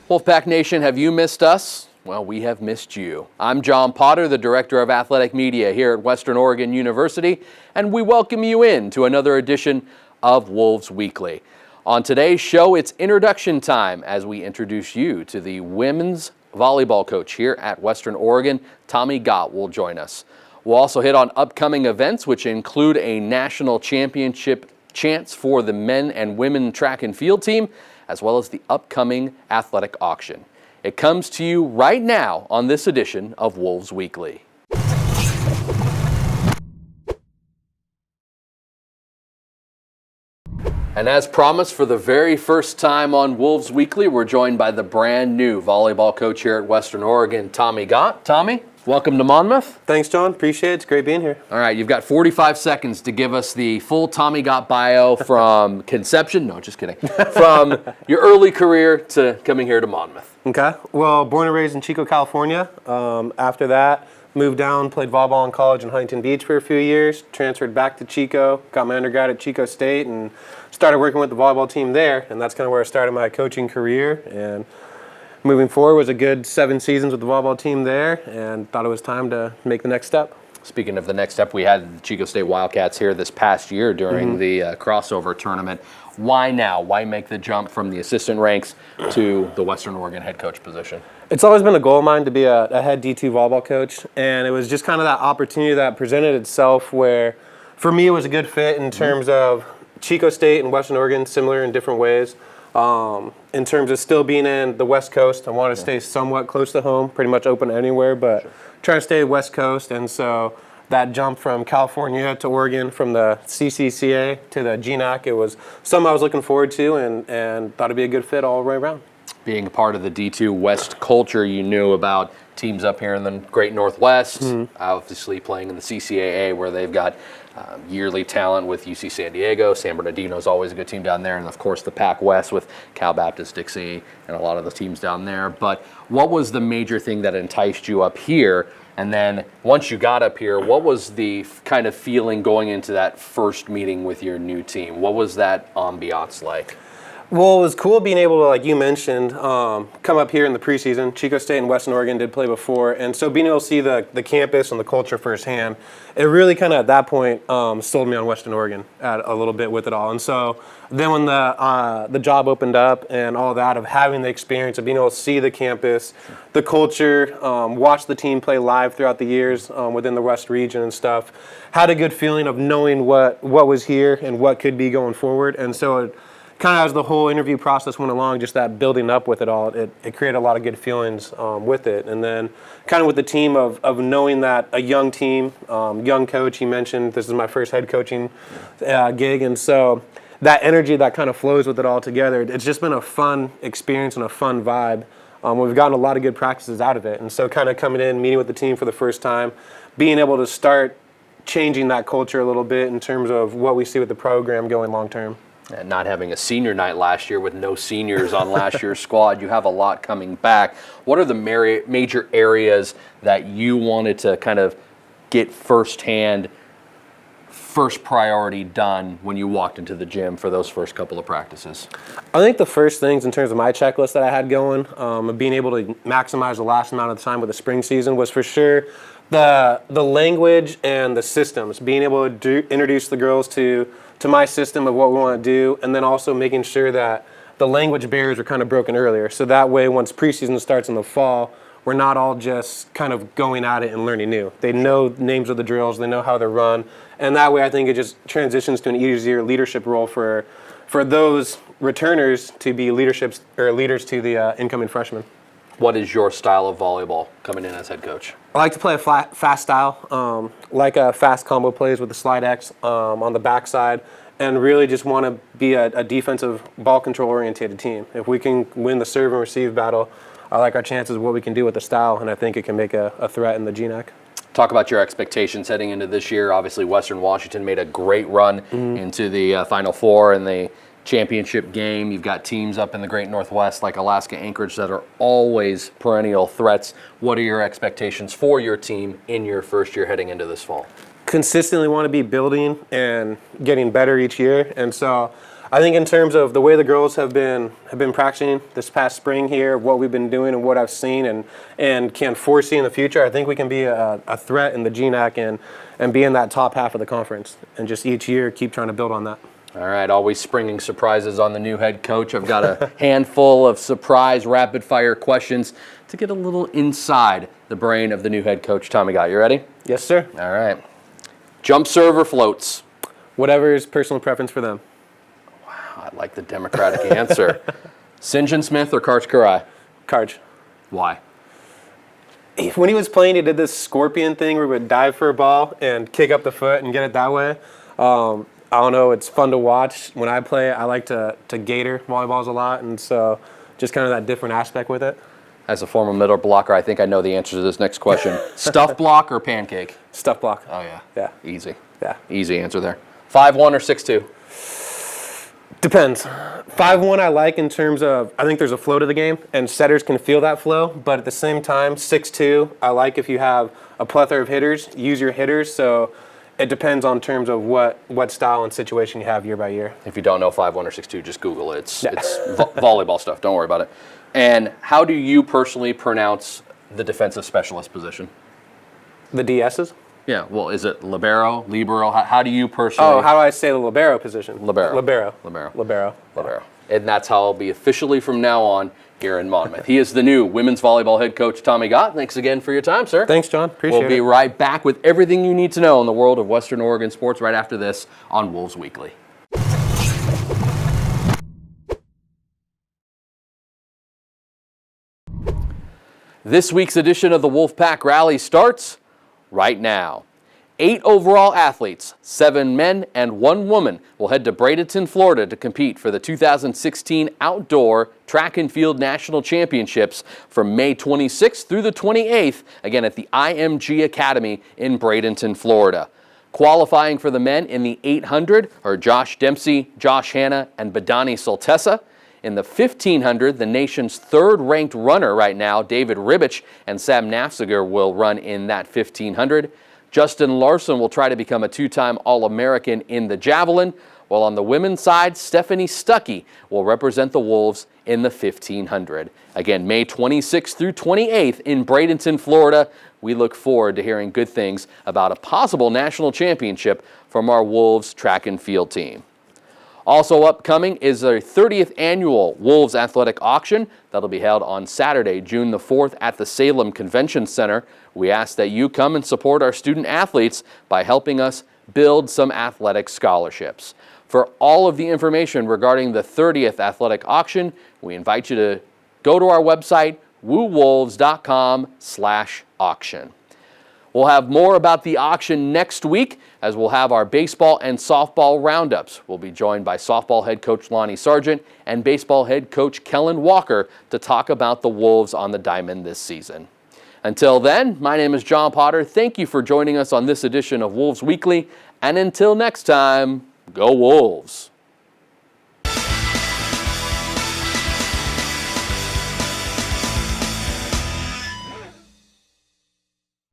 Wolfpack Nation, have you missed us? Well, we have missed you. I'm John Potter, the Director of Athletic Media here at Western Oregon University, and we welcome you in to another edition of Wolves Weekly. On today's show, it's introduction time as we introduce you to the women's volleyball coach here at Western Oregon. Tommy Gott will join us. We'll also hit on upcoming events, which include a national championship chance for the men and women track and field team, as well as the upcoming athletic auction. It comes to you right now on this edition of Wolves Weekly. And as promised, for the very first time on Wolves Weekly, we're joined by the brand new volleyball coach here at Western Oregon, Tommy Gott. Tommy, welcome to Monmouth. Thanks, John. Appreciate it. It's great being here. All right, you've got 45 seconds to give us the full Tommy Gott bio from conception, no, just kidding, from your early career to coming here to Monmouth. Okay. Well, born and raised in Chico, California. After that, moved down, played volleyball in college in Huntington Beach for a few years, transferred back to Chico, got my undergrad at Chico State, and started working with the volleyball team there. And that's kind of where I started my coaching career. And moving forward was a good 7 seasons with the volleyball team there, and thought it was time to make the next step. Speaking of the next step, we had the Chico State Wildcats here this past year during the crossover tournament. Why now? Why make the jump from the assistant ranks to the Western Oregon head coach position? It's always been a goal of mine to be a head D2 volleyball coach, and it was just kind of that opportunity that presented itself where, for me, it was a good fit in terms of Chico State and Western Oregon, similar in different ways. In terms of still being in the West Coast, I wanted to stay somewhat close to home, pretty much open anywhere, but trying to stay West Coast. And so that jump from California to Oregon, from the CCCA to the GNAC, it was something I was looking forward to and thought it'd be a good fit all the way around. Being a part of the D2 West culture, you knew about teams up here in the Great Northwest, obviously playing in the CCAA where they've got yearly talent with UC San Diego. San Bernardino is always a good team down there, and of course the Pac West with Cal Baptist, Dixie, and a lot of the teams down there. But what was the major thing that enticed you up here? And then once you got up here, what was the kind of feeling going into that first meeting with your new team? What was that ambiance like? Well, it was cool being able to, like you mentioned, come up here in the preseason. Chico State and Western Oregon did play before, and so being able to see the campus and the culture firsthand, it really kind of at that point sold me on Western Oregon a little bit with it all. And so then when the job opened up and all that, of having the experience of being able to see the campus, the culture, watch the team play live throughout the years within the West region and stuff, had a good feeling of knowing what was here and what could be going forward. And so it kind of as the whole interview process went along, just that building up with it all, it created a lot of good feelings with it. And then kind of with the team of knowing that a young team, young coach, he mentioned this is my first head coaching gig. And so that energy that kind of flows with it all together, it's just been a fun experience and a fun vibe. We've gotten a lot of good practices out of it. And so kind of coming in, meeting with the team for the first time, being able to start changing that culture a little bit in terms of what we see with the program going long term. And not having a senior night last year with no seniors on last year's squad, you have a lot coming back. What are the major areas that you wanted to kind of get firsthand, first priority done when you walked into the gym for those first couple of practices? I think the first things in terms of my checklist that I had going, of being able to maximize the last amount of time with the spring season, was for sure the language and the systems, being able to introduce the girls to my system of what we want to do, and then also making sure that the language barriers are kind of broken earlier. So that way, once preseason starts in the fall, we're not all just kind of going at it and learning new. They know names of the drills, they know how they're run, and that way I think it just transitions to an easier leadership role for those returners to be leaders to the incoming freshmen. What is your style of volleyball coming in as head coach? I like to play a fast style, like a fast combo plays with the slide X on the backside, and really just want to be a defensive ball control oriented team. If we can win the serve and receive battle, I like our chances of what we can do with the style, and I think it can make a threat in the GNAC. Talk about your expectations heading into this year. Obviously, Western Washington made a great run into the Final Four and the championship game. You've got teams up in the Great Northwest like Alaska Anchorage that are always perennial threats. What are your expectations for your team in your first year heading into this fall? Consistently want to be building and getting better each year. And so I think in terms of the way the girls have been practicing this past spring here, what we've been doing and what I've seen and can foresee in the future, I think we can be a threat in the GNAC and be in that top half of the conference, and just each year keep trying to build on that. All right, always springing surprises on the new head coach. I've got a handful of surprise rapid-fire questions to get a little inside the brain of the new head coach, Tommy Gott. You ready? Yes, sir. All right. Jump serve or floats? Whatever is personal preference for them. Wow, I like the democratic answer. St. John Smith or Karch Karai? Karch. Why? When he was playing, he did this scorpion thing where he would dive for a ball and kick up the foot and get it that way. I don't know, it's fun to watch. When I play, I like to gator volleyballs a lot, and so just kind of that different aspect with it. As a former middle blocker, I think I know the answer to this next question. Stuff block or pancake? Stuff block. Oh, yeah. Yeah. Easy. Yeah. Easy answer there. 5'1" or 6'2"? Depends. 5'1" I like in terms of, I think there's a flow to the game, and setters can feel that flow, but at the same time, 6'2", I like if you have a plethora of hitters, use your hitters, so it depends on terms of what style and situation you have year by year. If you don't know 5'1" or 6'2", just Google it. It's volleyball stuff. Don't worry about it. And how do you personally pronounce the defensive specialist position? The DSs? Yeah, well, is it libero? How do you personally? Oh, how do I say the libero position? Libero. Libero. And that's how I'll be officially from now on here in Monmouth. He is the new women's volleyball head coach, Tommy Gott. Thanks again for your time, sir. Thanks, John. Appreciate it. We'll be right back with everything you need to know in the world of Western Oregon sports right after this on Wolves Weekly. This week's edition of the Wolfpack Rally starts right now. 8 overall athletes, 7 men and 1 woman, will head to Bradenton, Florida to compete for the 2016 Outdoor Track and Field National Championships from May 26th through the 28th, again at the IMG Academy in Bradenton, Florida. Qualifying for the men in the 800 are Josh Dempsey, Josh Hanna, and Badani Soltessa. In the 1500, the nation's third-ranked runner right now, David Ribich and Sam Nafziger, will run in that 1500. Justin Larson will try to become a 2-time All-American in the javelin, while on the women's side, Stephanie Stuckey will represent the Wolves in the 1500. Again, May 26th through 28th in Bradenton, Florida. We look forward to hearing good things about a possible national championship from our Wolves track and field team. Also upcoming is their 30th annual Wolves Athletic Auction that'll be held on Saturday, June the 4th at the Salem Convention Center. We ask that you come and support our student athletes by helping us build some athletic scholarships. For all of the information regarding the 30th Athletic Auction, we invite you to go to our website, woowolves.com/auction. We'll have more about the auction next week as we'll have our baseball and softball roundups. We'll be joined by softball head coach Lonnie Sargent and baseball head coach Kellen Walker to talk about the Wolves on the diamond this season. Until then, my name is John Potter. Thank you for joining us on this edition of Wolves Weekly. And until next time, go Wolves.